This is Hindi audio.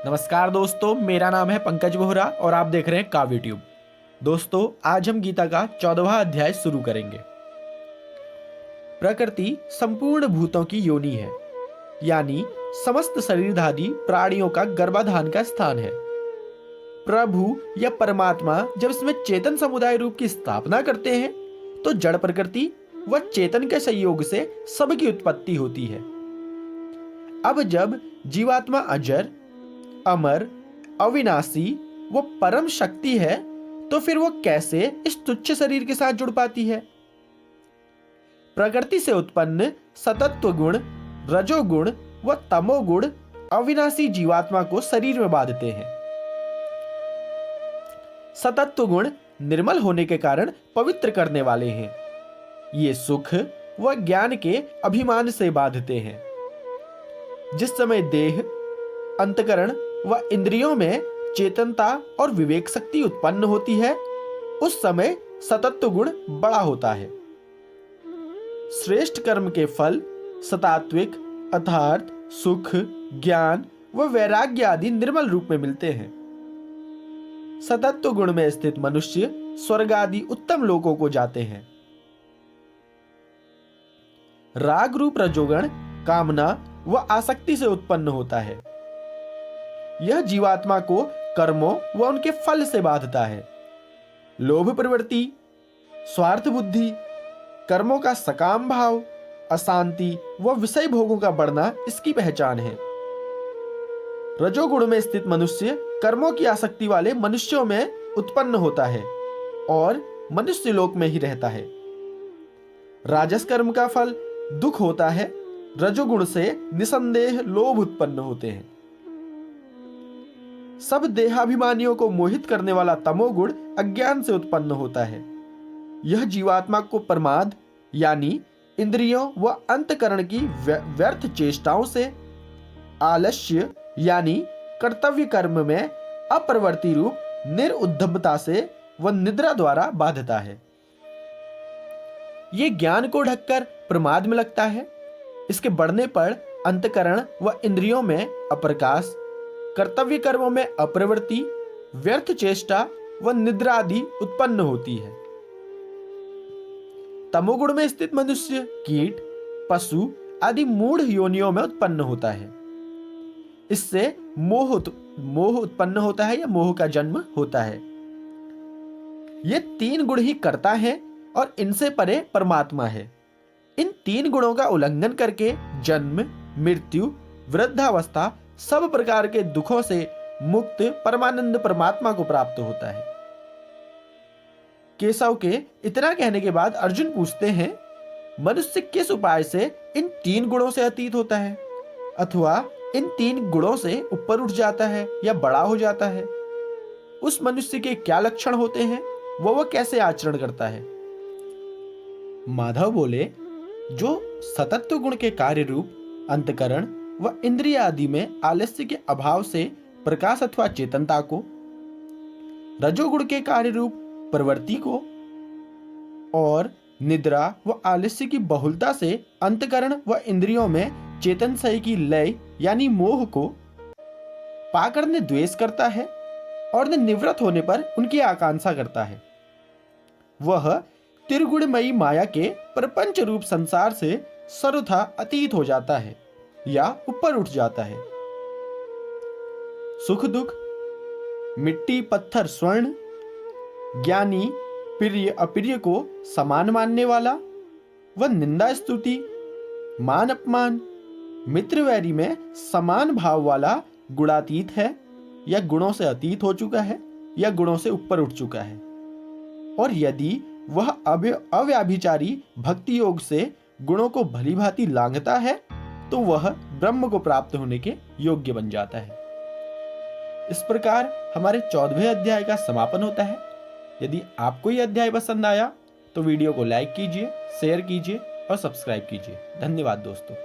नमस्कार दोस्तों, मेरा नाम है पंकज बोहरा और आप देख रहे हैं काव्य ट्यूब। दोस्तों, आज हम गीता का 14वां अध्याय शुरू करेंगे। प्रकृति संपूर्ण भूतों की योनि है, यानी समस्त शरीरधारी प्राणियों का गर्भाधान का स्थान है। प्रभु या परमात्मा जब इसमें चेतन समुदाय रूप की स्थापना करते हैं तो जड़ प्रकृति व चेतन के संयोग से सबकी उत्पत्ति होती है। अब जब जीवात्मा अजर, अमर, अविनाशी वो परम शक्ति है तो फिर वो कैसे इस तुच्छ शरीर के साथ जुड़ पाती है? प्रकृति से उत्पन्न सतत्व गुण, रजोगुण व तमोगुण अविनाशी जीवात्मा को शरीर में बांधते हैं। सतत्व गुण निर्मल होने के कारण पवित्र करने वाले हैं। ये सुख व ज्ञान के अभिमान से बांधते हैं। जिस समय देह, अंतकरण व इंद्रियों में चेतनता और विवेक शक्ति उत्पन्न होती है, उस समय सतत्व गुण बड़ा होता है। श्रेष्ठ कर्म के फल सतात्विक अर्थात सुख, ज्ञान व वैराग्य आदि निर्मल रूप में मिलते हैं। सतत्व गुण में स्थित मनुष्य स्वर्ग आदि उत्तम लोकों को जाते हैं। राग रूप रजोगुण कामना व आसक्ति से उत्पन्न होता है। यह जीवात्मा को कर्मों व उनके फल से बांधता है। लोभ प्रवृत्ति, स्वार्थ बुद्धि, कर्मों का सकाम भाव, अशांति व विषय भोगों का बढ़ना इसकी पहचान है। रजोगुण में स्थित मनुष्य कर्मों की आसक्ति वाले मनुष्यों में उत्पन्न होता है और मनुष्य लोक में ही रहता है। राजस कर्म का फल दुख होता है। रजोगुण से निसंदेह लोभ उत्पन्न होते हैं। सब देहाभिमानियों को मोहित करने वाला तमोगुण अज्ञान से उत्पन्न होता है। यह जीवात्मा को प्रमाद यानी इंद्रियों व अंतकरण की व्यर्थ चेष्टाओं से, आलस्य यानी कर्तव्य कर्म में अप्रवृत्ति रूप निरुद्धता से व निद्रा द्वारा बांधता है। ये ज्ञान को ढककर प्रमाद में लगता है। इसके बढ़ने पर अंतकरण व इंद्रियों में अप्रकाश, कर्तव्य कर्मों में अप्रवृत्ति, व्यर्थ चेष्टा व निद्रा आदि उत्पन्न होती है। तमोगुण में स्थित मनुष्य कीट, पशु आदि मूढ़ योनियों में उत्पन्न होता है। इससे मोह उत्पन्न होता है या मोह का जन्म होता है। ये तीन गुण ही कर्ता है और इनसे परे परमात्मा है। इन तीन गुणों का उल्लंघन करके जन्म, मृत्यु, वृद्धावस्था सब प्रकार के दुखों से मुक्त परमानंद परमात्मा को प्राप्त होता है। केशव के इतना कहने के बाद अर्जुन पूछते हैं, मनुष्य किस उपाय से इन तीन गुणों से अतीत होता है अथवा इन तीन गुणों से ऊपर उठ जाता है या बड़ा हो जाता है? उस मनुष्य के क्या लक्षण होते हैं, वह कैसे आचरण करता है? माधव बोले, जो सतत्व गुण के कार्य रूप अंतकरण व इंद्रिय आदि में आलस्य के अभाव से प्रकाश अथवा चेतनता को, रजोगुण के कार्य रूप प्रवृत्ति को और निद्रा व आलस्य की बहुलता से अंतकरण व इंद्रियों में चेतन सही की लय यानी मोह को पाकर ने द्वेष करता है और निवृत्त होने पर उनकी आकांक्षा करता है। वह त्रिगुणमयी माया के प्रपंच रूप संसार से सर्वथा अतीत हो जाता है या ऊपर उठ जाता है। सुख दुख, मिट्टी पत्थर स्वर्ण, ज्ञानी प्रिय अप्रिय को समान मानने वाला व निंदा स्तुति, मान अपमान, मित्र वैरी में समान भाव वाला गुणातीत है या गुणों से अतीत हो चुका है या गुणों से ऊपर उठ चुका है। और यदि वह अव्याभिचारी भक्ति योग से गुणों को भली भांति लांघता है तो वह ब्रह्म को प्राप्त होने के योग्य बन जाता है। इस प्रकार हमारे 14वें अध्याय का समापन होता है। यदि आपको यह अध्याय पसंद आया तो वीडियो को लाइक कीजिए, शेयर कीजिए और सब्सक्राइब कीजिए। धन्यवाद दोस्तों।